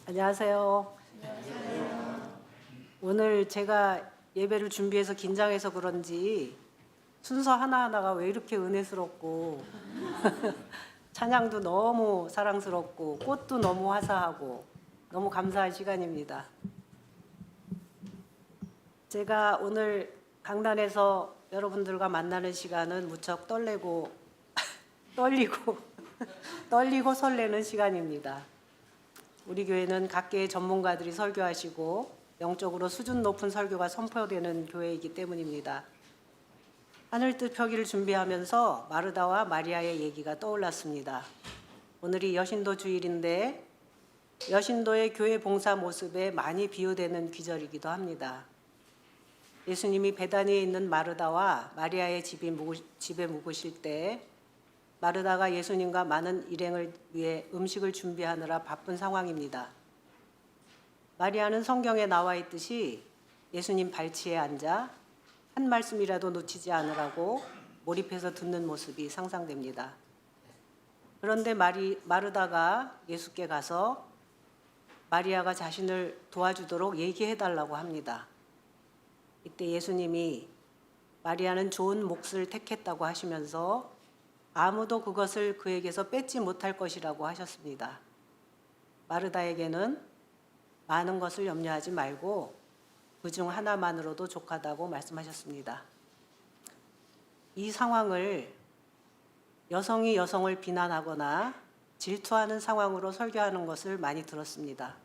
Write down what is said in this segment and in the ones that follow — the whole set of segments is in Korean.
안녕하세요. 오늘 제가 예배를 준비해서 긴장해서 그런지 순서 하나하나가 왜 이렇게 은혜스럽고 찬양도 너무 사랑스럽고 꽃도 너무 화사하고 너무 감사한 시간입니다. 제가 오늘 강단에서 여러분들과 만나는 시간은 무척 떨리고 설레는 시간입니다. 우리 교회는 각계의 전문가들이 설교하시고 영적으로 수준 높은 설교가 선포되는 교회이기 때문입니다. 하늘 뜻 펴기를 준비하면서 마르다와 마리아의 얘기가 떠올랐습니다. 오늘이 여신도 주일인데 여신도의 교회 봉사 모습에 많이 비유되는 귀절이기도 합니다. 예수님이 베다니에 있는 마르다와 마리아의 집에 묵으실 때 마르다가 예수님과 많은 일행을 위해 음식을 준비하느라 바쁜 상황입니다. 마리아는 성경에 나와 있듯이 예수님 발치에 앉아 한 말씀이라도 놓치지 않으라고 몰입해서 듣는 모습이 상상됩니다. 그런데 마르다가 예수께 가서 마리아가 자신을 도와주도록 얘기해달라고 합니다. 이때 예수님이 마리아는 좋은 몫을 택했다고 하시면서 아무도 그것을 그에게서 뺏지 못할 것이라고 하셨습니다. 마르다에게는 많은 것을 염려하지 말고 그중 하나만으로도 족하다고 말씀하셨습니다. 이 상황을 여성이 여성을 비난하거나 질투하는 상황으로 설교하는 것을 많이 들었습니다.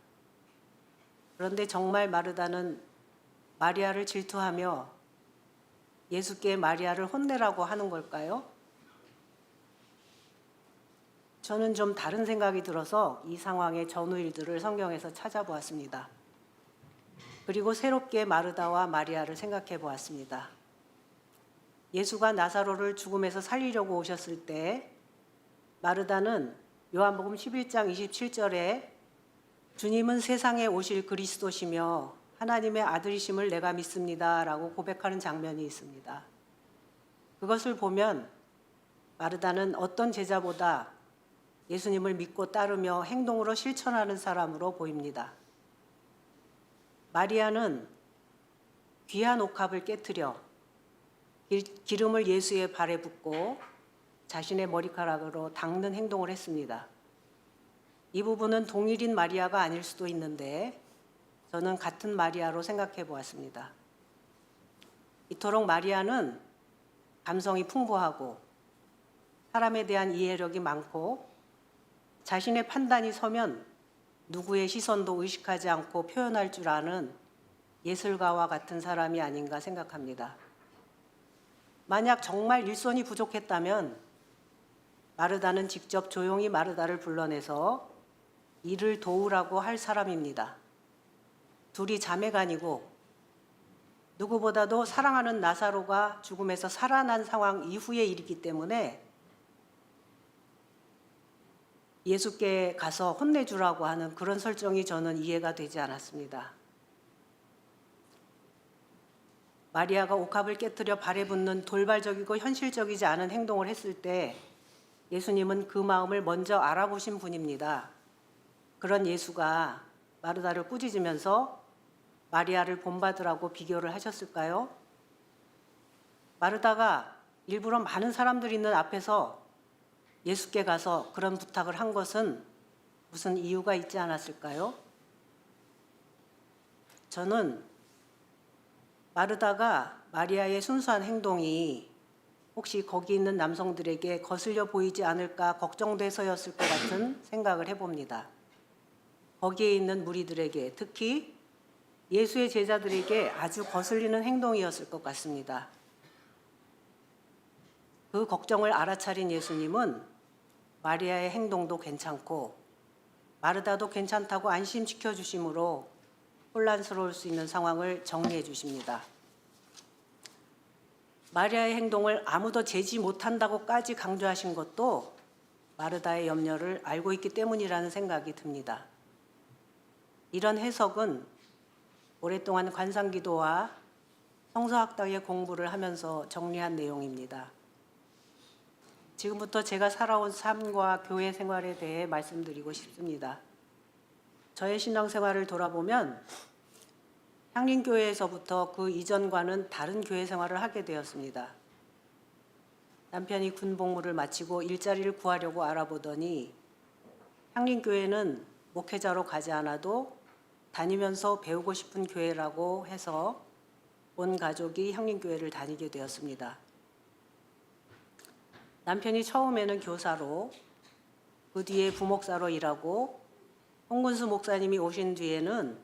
그런데 정말 마르다는 마리아를 질투하며 예수께 마리아를 혼내라고 하는 걸까요? 저는 좀 다른 생각이 들어서 이 상황의 전후일들을 성경에서 찾아보았습니다. 그리고 새롭게 마르다와 마리아를 생각해 보았습니다. 예수가 나사로를 죽음에서 살리려고 오셨을 때 마르다는 요한복음 11장 27절에 주님은 세상에 오실 그리스도시며 하나님의 아들이심을 내가 믿습니다 라고 고백하는 장면이 있습니다. 그것을 보면 마르다는 어떤 제자보다 예수님을 믿고 따르며 행동으로 실천하는 사람으로 보입니다. 마리아는 귀한 옥합을 깨트려 기름을 예수의 발에 붓고 자신의 머리카락으로 닦는 행동을 했습니다. 이 부분은 동일인 마리아가 아닐 수도 있는데 저는 같은 마리아로 생각해 보았습니다. 이토록 마리아는 감성이 풍부하고 사람에 대한 이해력이 많고 자신의 판단이 서면 누구의 시선도 의식하지 않고 표현할 줄 아는 예술가와 같은 사람이 아닌가 생각합니다. 만약 정말 일손이 부족했다면 마르다는 직접 조용히 마르다를 불러내서 이를 도우라고 할 사람입니다. 둘이 자매간이고 누구보다도 사랑하는 나사로가 죽음에서 살아난 상황 이후의 일이기 때문에 예수께 가서 혼내주라고 하는 그런 설정이 저는 이해가 되지 않았습니다. 마리아가 옥합을 깨뜨려 발에 붙는 돌발적이고 현실적이지 않은 행동을 했을 때 예수님은 그 마음을 먼저 알아보신 분입니다. 그런 예수가 마르다를 꾸짖으면서 마리아를 본받으라고 비교를 하셨을까요? 마르다가 일부러 많은 사람들이 있는 앞에서 예수께 가서 그런 부탁을 한 것은 무슨 이유가 있지 않았을까요? 저는 마르다가 마리아의 순수한 행동이 혹시 거기 있는 남성들에게 거슬려 보이지 않을까 걱정돼서였을 것 같은 생각을 해봅니다. 거기에 있는 무리들에게, 특히 예수의 제자들에게 아주 거슬리는 행동이었을 것 같습니다. 그 걱정을 알아차린 예수님은 마리아의 행동도 괜찮고 마르다도 괜찮다고 안심시켜 주심으로 혼란스러울 수 있는 상황을 정리해 주십니다. 마리아의 행동을 아무도 제지 못한다고까지 강조하신 것도 마르다의 염려를 알고 있기 때문이라는 생각이 듭니다. 이런 해석은 오랫동안 관상기도와 성서학당의 공부를 하면서 정리한 내용입니다. 지금부터 제가 살아온 삶과 교회 생활에 대해 말씀드리고 싶습니다. 저의 신앙생활을 돌아보면 향림교회에서부터 그 이전과는 다른 교회 생활을 하게 되었습니다. 남편이 군 복무를 마치고 일자리를 구하려고 알아보더니 향림교회는 목회자로 가지 않아도 다니면서 배우고 싶은 교회라고 해서 온 가족이 향림교회를 다니게 되었습니다. 남편이 처음에는 교사로, 그 뒤에 부목사로 일하고 홍근수 목사님이 오신 뒤에는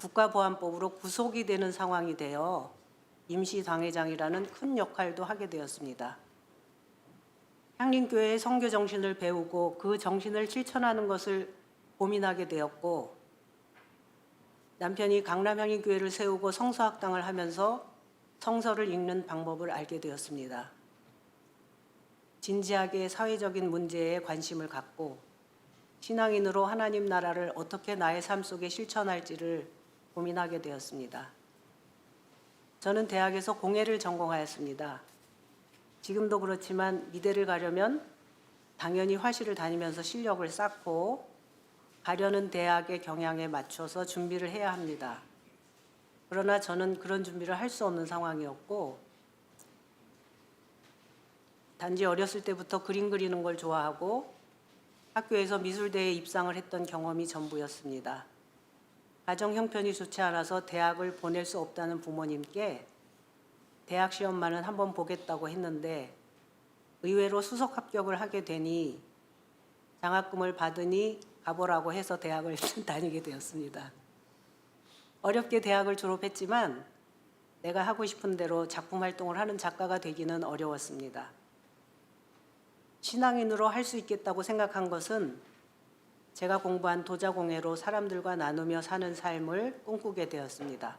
국가보안법으로 구속이 되는 상황이 되어 임시당회장이라는 큰 역할도 하게 되었습니다. 향림교회의 선교 정신을 배우고 그 정신을 실천하는 것을 고민하게 되었고, 남편이 강남향림교회를 세우고 성서학당을 하면서 성서를 읽는 방법을 알게 되었습니다. 진지하게 사회적인 문제에 관심을 갖고 신앙인으로 하나님 나라를 어떻게 나의 삶 속에 실천할지를 고민하게 되었습니다. 저는 대학에서 공예를 전공하였습니다. 지금도 그렇지만 미대를 가려면 당연히 화실을 다니면서 실력을 쌓고 가려는 대학의 경향에 맞춰서 준비를 해야 합니다. 그러나 저는 그런 준비를 할 수 없는 상황이었고, 단지 어렸을 때부터 그림 그리는 걸 좋아하고 학교에서 미술대회에 입상을 했던 경험이 전부였습니다. 가정 형편이 좋지 않아서 대학을 보낼 수 없다는 부모님께 대학 시험만은 한번 보겠다고 했는데 의외로 수석 합격을 하게 되니 장학금을 받으니 가보라고 해서 대학을 다니게 되었습니다. 어렵게 대학을 졸업했지만 내가 하고 싶은 대로 작품 활동을 하는 작가가 되기는 어려웠습니다. 신앙인으로 할 수 있겠다고 생각한 것은 제가 공부한 도자공예로 사람들과 나누며 사는 삶을 꿈꾸게 되었습니다.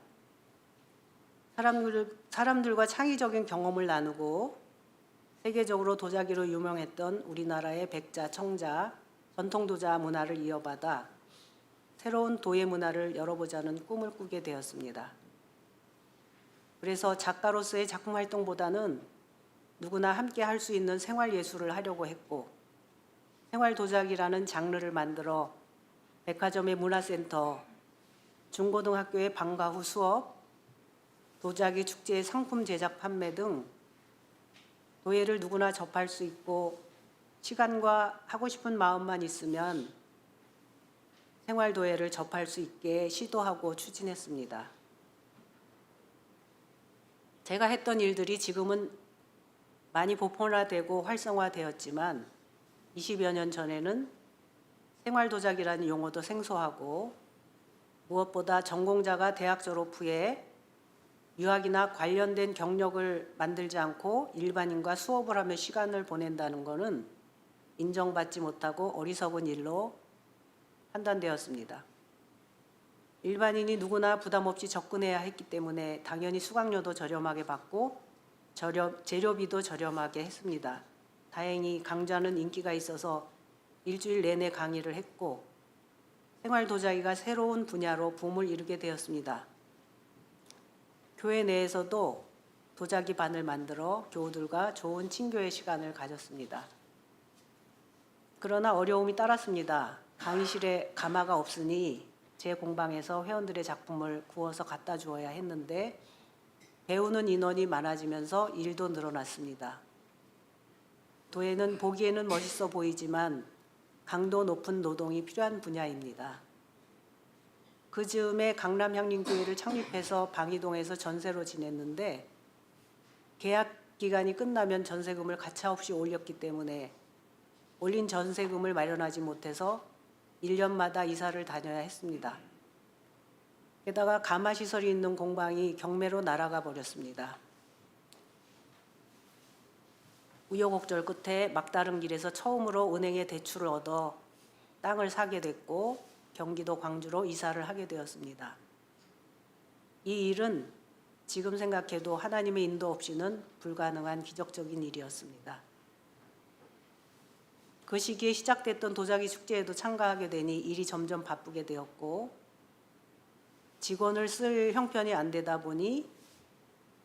사람들과 창의적인 경험을 나누고 세계적으로 도자기로 유명했던 우리나라의 백자, 청자, 전통도자 문화를 이어받아 새로운 도예 문화를 열어보자는 꿈을 꾸게 되었습니다. 그래서 작가로서의 작품 활동보다는 누구나 함께 할 수 있는 생활예술을 하려고 했고, 생활도자기라는 장르를 만들어 백화점의 문화센터, 중고등학교의 방과 후 수업, 도자기 축제의 상품 제작 판매 등 도예를 누구나 접할 수 있고 시간과 하고 싶은 마음만 있으면 생활도예를 접할 수 있게 시도하고 추진했습니다. 제가 했던 일들이 지금은 많이 보편화되고 활성화되었지만 20여 년 전에는 생활도자기라는 용어도 생소하고 무엇보다 전공자가 대학 졸업 후에 유학이나 관련된 경력을 만들지 않고 일반인과 수업을 하며 시간을 보낸다는 것은 인정받지 못하고 어리석은 일로 판단되었습니다. 일반인이 누구나 부담 없이 접근해야 했기 때문에 당연히 수강료도 저렴하게 받고 재료비도 저렴하게 했습니다. 다행히 강좌는 인기가 있어서 일주일 내내 강의를 했고 생활도자기가 새로운 분야로 붐을 이루게 되었습니다. 교회 내에서도 도자기 반을 만들어 교우들과 좋은 친교의 시간을 가졌습니다. 그러나 어려움이 따랐습니다. 강의실에 가마가 없으니 제 공방에서 회원들의 작품을 구워서 갖다 주어야 했는데 배우는 인원이 많아지면서 일도 늘어났습니다. 도예는 보기에는 멋있어 보이지만 강도 높은 노동이 필요한 분야입니다. 그 즈음에 강남향림교회를 창립해서 방이동에서 전세로 지냈는데 계약 기간이 끝나면 전세금을 가차없이 올렸기 때문에 올린 전세금을 마련하지 못해서 1년마다 이사를 다녀야 했습니다. 게다가 가마시설이 있는 공방이 경매로 날아가 버렸습니다. 우여곡절 끝에 막다른 길에서 처음으로 은행에 대출을 얻어 땅을 사게 됐고 경기도 광주로 이사를 하게 되었습니다. 이 일은 지금 생각해도 하나님의 인도 없이는 불가능한 기적적인 일이었습니다. 그 시기에 시작됐던 도자기 축제에도 참가하게 되니 일이 점점 바쁘게 되었고 직원을 쓸 형편이 안 되다 보니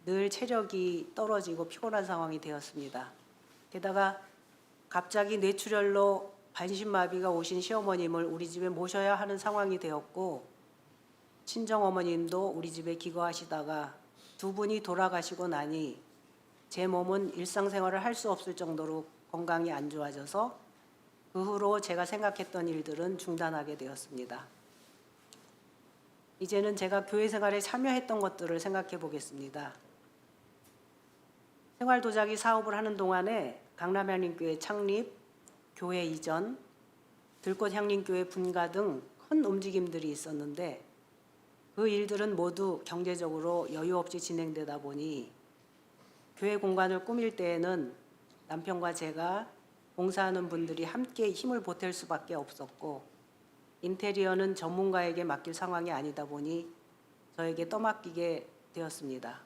늘 체력이 떨어지고 피곤한 상황이 되었습니다. 게다가 갑자기 뇌출혈로 반신마비가 오신 시어머님을 우리 집에 모셔야 하는 상황이 되었고, 친정어머님도 우리 집에 기거하시다가 두 분이 돌아가시고 나니 제 몸은 일상생활을 할 수 없을 정도로 건강이 안 좋아져서 그 후로 제가 생각했던 일들은 중단하게 되었습니다. 이제는 제가 교회 생활에 참여했던 것들을 생각해 보겠습니다. 생활도자기 사업을 하는 동안에 강남향림교회 창립, 교회 이전, 들꽃향림교회 분가 등 큰 움직임들이 있었는데 그 일들은 모두 경제적으로 여유 없이 진행되다 보니 교회 공간을 꾸밀 때에는 남편과 제가 봉사하는 분들이 함께 힘을 보탤 수밖에 없었고, 인테리어는 전문가에게 맡길 상황이 아니다 보니 저에게 떠맡기게 되었습니다.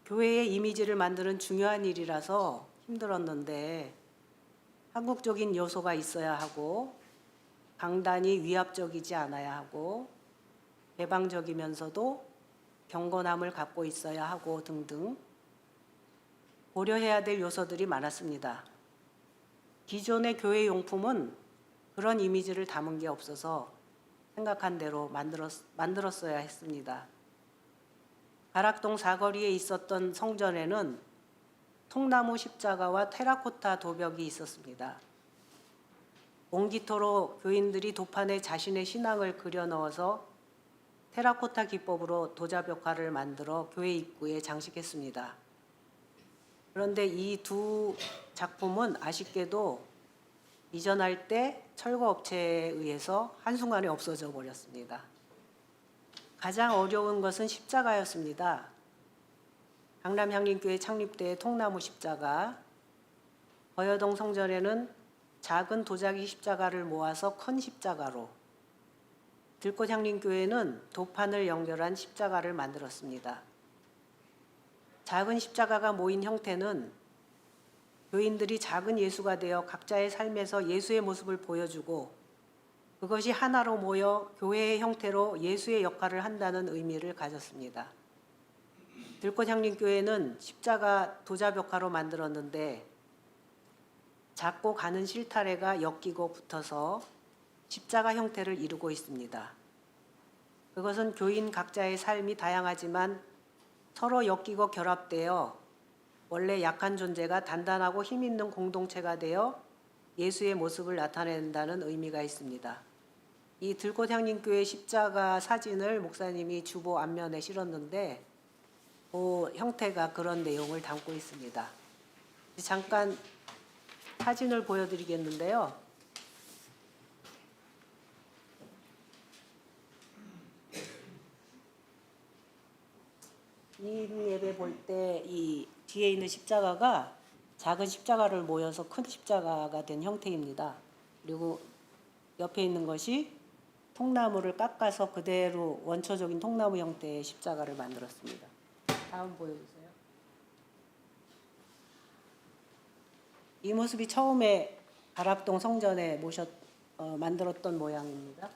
교회의 이미지를 만드는 중요한 일이라서 힘들었는데 한국적인 요소가 있어야 하고, 강단이 위압적이지 않아야 하고, 개방적이면서도 경건함을 갖고 있어야 하고 등등 고려해야 될 요소들이 많았습니다. 기존의 교회 용품은 그런 이미지를 담은 게 없어서 생각한 대로 만들었어야 했습니다. 가락동 사거리에 있었던 성전에는 통나무 십자가와 테라코타 도벽이 있었습니다. 옹기토로 교인들이 도판에 자신의 신앙을 그려 넣어서 테라코타 기법으로 도자벽화를 만들어 교회 입구에 장식했습니다. 그런데 이 두 작품은 아쉽게도 이전할 때 철거업체에 의해서 한순간에 없어져 버렸습니다. 가장 어려운 것은 십자가였습니다. 강남향림교회 창립 때의 통나무 십자가, 거여동 성전에는 작은 도자기 십자가를 모아서 큰 십자가로, 들꽃향림교회는 도판을 연결한 십자가를 만들었습니다. 작은 십자가가 모인 형태는 교인들이 작은 예수가 되어 각자의 삶에서 예수의 모습을 보여주고 그것이 하나로 모여 교회의 형태로 예수의 역할을 한다는 의미를 가졌습니다. 들꽃향림교회는 십자가 도자벽화로 만들었는데 작고 가는 실타래가 엮이고 붙어서 십자가 형태를 이루고 있습니다. 그것은 교인 각자의 삶이 다양하지만 서로 엮이고 결합되어 원래 약한 존재가 단단하고 힘 있는 공동체가 되어 예수의 모습을 나타낸다는 의미가 있습니다. 이 들꽃향림교회 십자가 사진을 목사님이 주보 앞면에 실었는데 그 형태가 그런 내용을 담고 있습니다. 잠깐 사진을 보여드리겠는데요. 이 예배 볼 때 이 뒤에 있는 십자가가 작은 십자가를 모여서 큰 십자가가 된 형태입니다. 그리고 옆에 있는 것이 통나무를 깎아서 그대로 원초적인 통나무 형태의 십자가를 만들었습니다. 다음 보여주세요. 이 모습이 처음에 가락동 성전에 만들었던 모양입니다.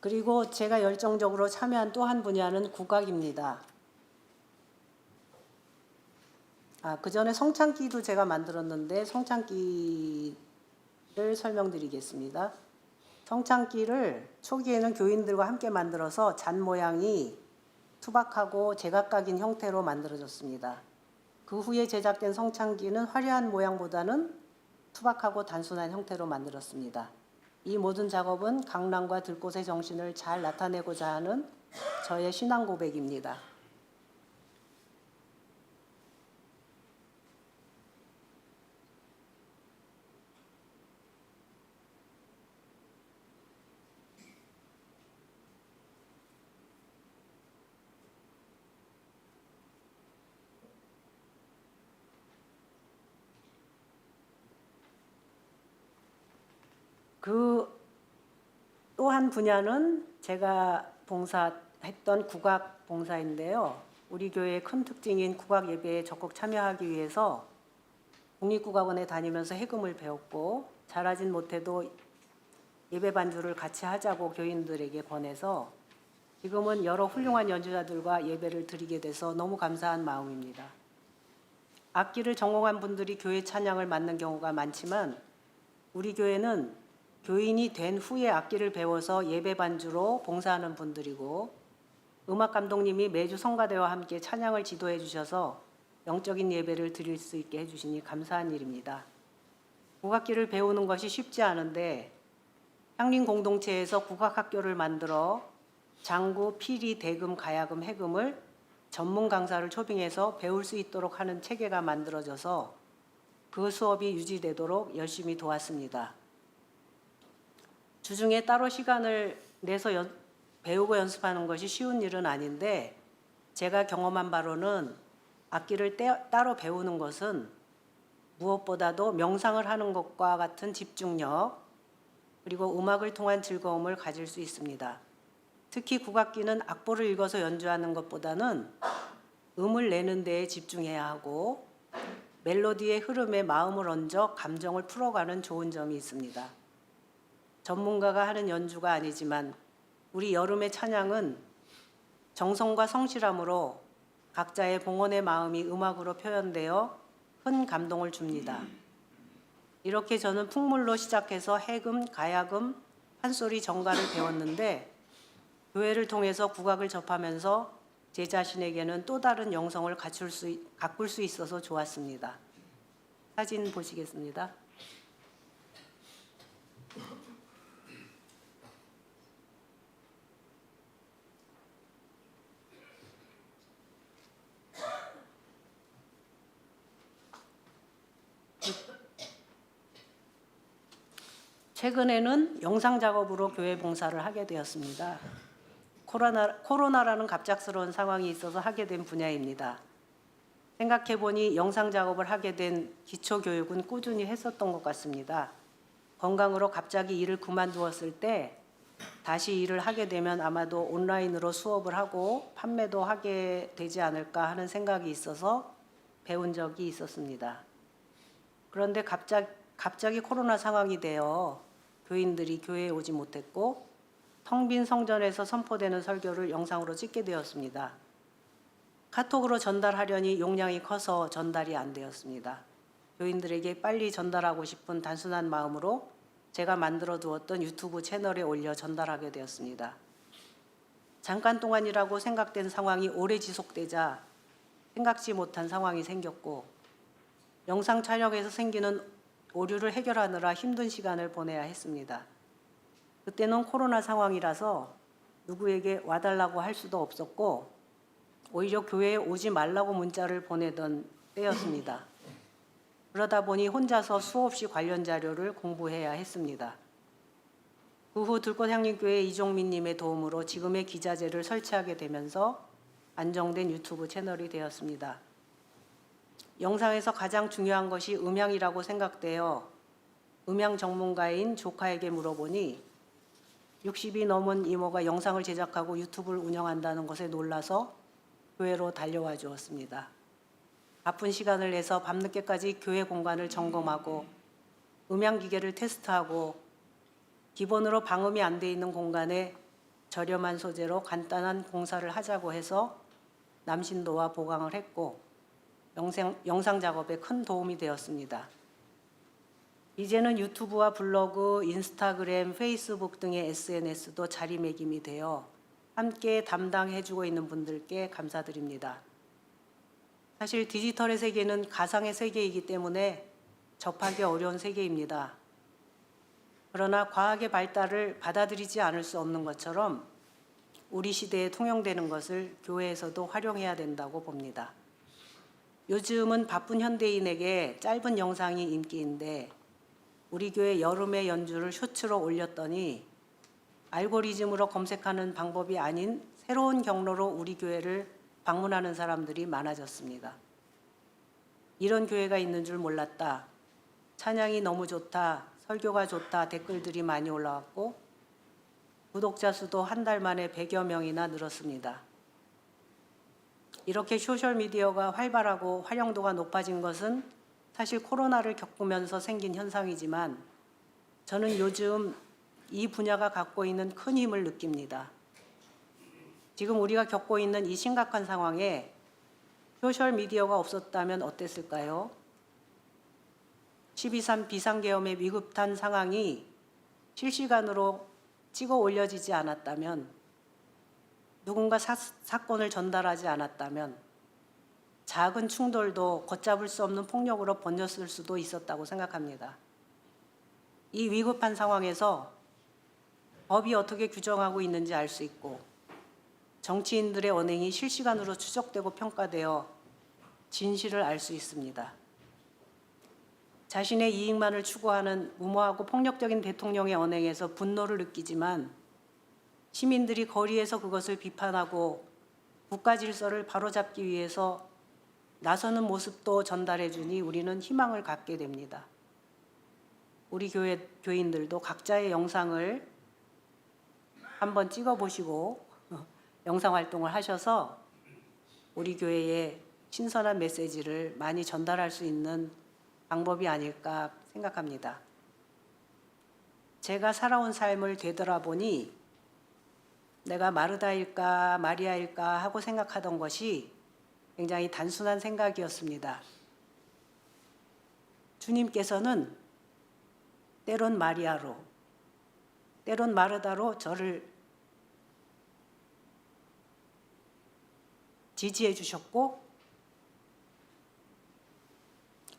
그리고 제가 열정적으로 참여한 또 한 분야는 국악입니다. 그 전에 성찬기도 제가 만들었는데 성찬기를 설명드리겠습니다. 성찬기를 초기에는 교인들과 함께 만들어서 잔 모양이 투박하고 제각각인 형태로 만들어졌습니다. 그 후에 제작된 성찬기는 화려한 모양보다는 투박하고 단순한 형태로 만들었습니다. 이 모든 작업은 강남과 들꽃의 정신을 잘 나타내고자 하는 저의 신앙 고백입니다. 또 한 분야는 제가 봉사했던 국악 봉사인데요. 우리 교회의 큰 특징인 국악 예배에 적극 참여하기 위해서 국립국악원에 다니면서 해금을 배웠고 잘하진 못해도 예배 반주를 같이 하자고 교인들에게 권해서 지금은 여러 훌륭한 연주자들과 예배를 드리게 돼서 너무 감사한 마음입니다. 악기를 전공한 분들이 교회 찬양을 맡는 경우가 많지만 우리 교회는 교인이 된 후에 악기를 배워서 예배 반주로 봉사하는 분들이고 음악 감독님이 매주 성가대와 함께 찬양을 지도해 주셔서 영적인 예배를 드릴 수 있게 해주시니 감사한 일입니다. 국악기를 배우는 것이 쉽지 않은데 향림 공동체에서 국악학교를 만들어 장구, 피리, 대금, 가야금, 해금을 전문 강사를 초빙해서 배울 수 있도록 하는 체계가 만들어져서 그 수업이 유지되도록 열심히 도왔습니다. 주중에 따로 시간을 내서 배우고 연습하는 것이 쉬운 일은 아닌데 제가 경험한 바로는 악기를 따로 배우는 것은 무엇보다도 명상을 하는 것과 같은 집중력 그리고 음악을 통한 즐거움을 가질 수 있습니다. 특히 국악기는 악보를 읽어서 연주하는 것보다는 음을 내는 데에 집중해야 하고 멜로디의 흐름에 마음을 얹어 감정을 풀어가는 좋은 점이 있습니다. 전문가가 하는 연주가 아니지만 우리 여름의 찬양은 정성과 성실함으로 각자의 봉헌의 마음이 음악으로 표현되어 큰 감동을 줍니다. 이렇게 저는 풍물로 시작해서 해금, 가야금, 판소리, 정가를 배웠는데 교회를 통해서 국악을 접하면서 제 자신에게는 또 다른 영성을 가꿀 수 있어서 좋았습니다. 사진 보시겠습니다. 최근에는 영상 작업으로 교회 봉사를 하게 되었습니다. 코로나라는 갑작스러운 상황이 있어서 하게 된 분야입니다. 생각해보니 영상 작업을 하게 된 기초교육은 꾸준히 했었던 것 같습니다. 건강으로 갑자기 일을 그만두었을 때 다시 일을 하게 되면 아마도 온라인으로 수업을 하고 판매도 하게 되지 않을까 하는 생각이 있어서 배운 적이 있었습니다. 그런데 갑자기 코로나 상황이 되어 교인들이 교회에 오지 못했고 텅 빈 성전에서 선포되는 설교를 영상으로 찍게 되었습니다. 카톡으로 전달하려니 용량이 커서 전달이 안 되었습니다. 교인들에게 빨리 전달하고 싶은 단순한 마음으로 제가 만들어 두었던 유튜브 채널에 올려 전달하게 되었습니다. 잠깐 동안이라고 생각된 상황이 오래 지속되자 생각지 못한 상황이 생겼고 영상 촬영에서 생기는 오류를 해결하느라 힘든 시간을 보내야 했습니다. 그때는 코로나 상황이라서 누구에게 와달라고 할 수도 없었고 오히려 교회에 오지 말라고 문자를 보내던 때였습니다. 그러다 보니 혼자서 수없이 관련 자료를 공부해야 했습니다. 그 후 들꽃향림교회 이종민님의 도움으로 지금의 기자재를 설치하게 되면서 안정된 유튜브 채널이 되었습니다. 영상에서 가장 중요한 것이 음향이라고 생각되어 음향 전문가인 조카에게 물어보니 60이 넘은 이모가 영상을 제작하고 유튜브를 운영한다는 것에 놀라서 교회로 달려와 주었습니다. 바쁜 시간을 내서 밤늦게까지 교회 공간을 점검하고 음향기계를 테스트하고 기본으로 방음이 안 돼 있는 공간에 저렴한 소재로 간단한 공사를 하자고 해서 남신도와 보강을 했고 영상 작업에 큰 도움이 되었습니다. 이제는 유튜브와 블로그, 인스타그램, 페이스북 등의 SNS도 자리매김이 되어 함께 담당해주고 있는 분들께 감사드립니다. 사실 디지털의 세계는 가상의 세계이기 때문에 접하기 어려운 세계입니다. 그러나 과학의 발달을 받아들이지 않을 수 없는 것처럼 우리 시대에 통용되는 것을 교회에서도 활용해야 된다고 봅니다. 요즘은 바쁜 현대인에게 짧은 영상이 인기인데 우리 교회 여름의 연주를 쇼츠로 올렸더니 알고리즘으로 검색하는 방법이 아닌 새로운 경로로 우리 교회를 방문하는 사람들이 많아졌습니다. 이런 교회가 있는 줄 몰랐다. 찬양이 너무 좋다. 설교가 좋다. 댓글들이 많이 올라왔고 구독자 수도 한 달 만에 100여 명이나 늘었습니다. 이렇게 소셜미디어가 활발하고 활용도가 높아진 것은 사실 코로나를 겪으면서 생긴 현상이지만 저는 요즘 이 분야가 갖고 있는 큰 힘을 느낍니다. 지금 우리가 겪고 있는 이 심각한 상황에 소셜미디어가 없었다면 어땠을까요? 12.3 비상계엄의 위급한 상황이 실시간으로 찍어 올려지지 않았다면, 누군가 사건을 전달하지 않았다면 작은 충돌도 걷잡을 수 없는 폭력으로 번졌을 수도 있었다고 생각합니다. 이 위급한 상황에서 법이 어떻게 규정하고 있는지 알 수 있고, 정치인들의 언행이 실시간으로 추적되고 평가되어 진실을 알 수 있습니다. 자신의 이익만을 추구하는 무모하고 폭력적인 대통령의 언행에서 분노를 느끼지만, 시민들이 거리에서 그것을 비판하고 국가 질서를 바로잡기 위해서 나서는 모습도 전달해 주니 우리는 희망을 갖게 됩니다. 우리 교인들도 각자의 영상을 한번 찍어보시고 영상 활동을 하셔서 우리 교회에 신선한 메시지를 많이 전달할 수 있는 방법이 아닐까 생각합니다. 제가 살아온 삶을 되돌아보니 내가 마르다일까 마리아일까 하고 생각하던 것이 굉장히 단순한 생각이었습니다. 주님께서는 때론 마리아로, 때론 마르다로 저를 지지해 주셨고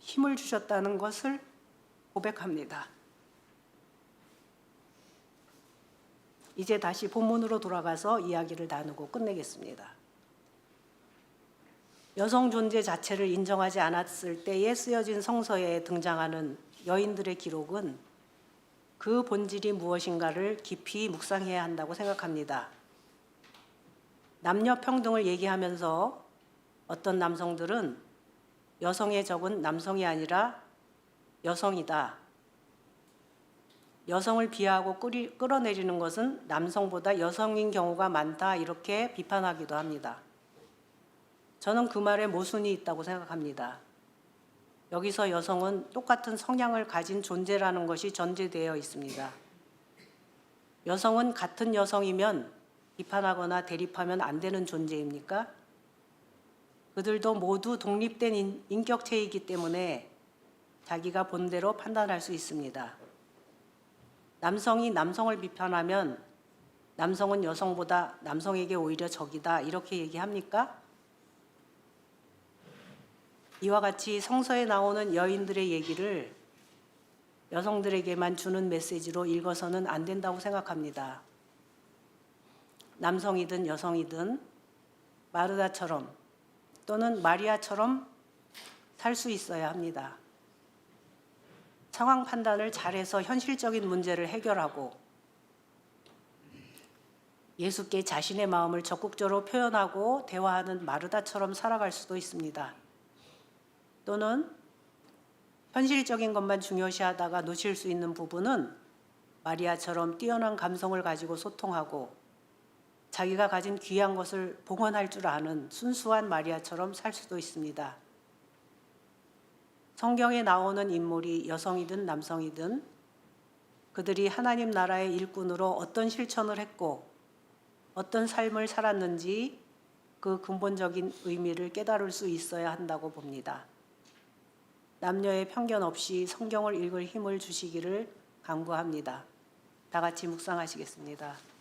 힘을 주셨다는 것을 고백합니다. 이제 다시 본문으로 돌아가서 이야기를 나누고 끝내겠습니다. 여성 존재 자체를 인정하지 않았을 때에 쓰여진 성서에 등장하는 여인들의 기록은 그 본질이 무엇인가를 깊이 묵상해야 한다고 생각합니다. 남녀 평등을 얘기하면서 어떤 남성들은 여성의 적은 남성이 아니라 여성이다. 여성을 비하하고 끌어내리는 것은 남성보다 여성인 경우가 많다. 이렇게 비판하기도 합니다. 저는 그 말에 모순이 있다고 생각합니다. 여기서 여성은 똑같은 성향을 가진 존재라는 것이 전제되어 있습니다. 여성은 같은 여성이면 비판하거나 대립하면 안 되는 존재입니까? 그들도 모두 독립된 인격체이기 때문에 자기가 본대로 판단할 수 있습니다. 남성이 남성을 비판하면 남성은 여성보다 남성에게 오히려 적이다 이렇게 얘기합니까? 이와 같이 성서에 나오는 여인들의 얘기를 여성들에게만 주는 메시지로 읽어서는 안 된다고 생각합니다. 남성이든 여성이든 마르다처럼 또는 마리아처럼 살 수 있어야 합니다. 상황 판단을 잘해서 현실적인 문제를 해결하고 예수께 자신의 마음을 적극적으로 표현하고 대화하는 마르다처럼 살아갈 수도 있습니다. 또는 현실적인 것만 중요시하다가 놓칠 수 있는 부분은 마리아처럼 뛰어난 감성을 가지고 소통하고 자기가 가진 귀한 것을 봉헌할 줄 아는 순수한 마리아처럼 살 수도 있습니다. 성경에 나오는 인물이 여성이든 남성이든 그들이 하나님 나라의 일꾼으로 어떤 실천을 했고 어떤 삶을 살았는지 그 근본적인 의미를 깨달을 수 있어야 한다고 봅니다. 남녀의 편견 없이 성경을 읽을 힘을 주시기를 간구합니다. 다 같이 묵상하시겠습니다.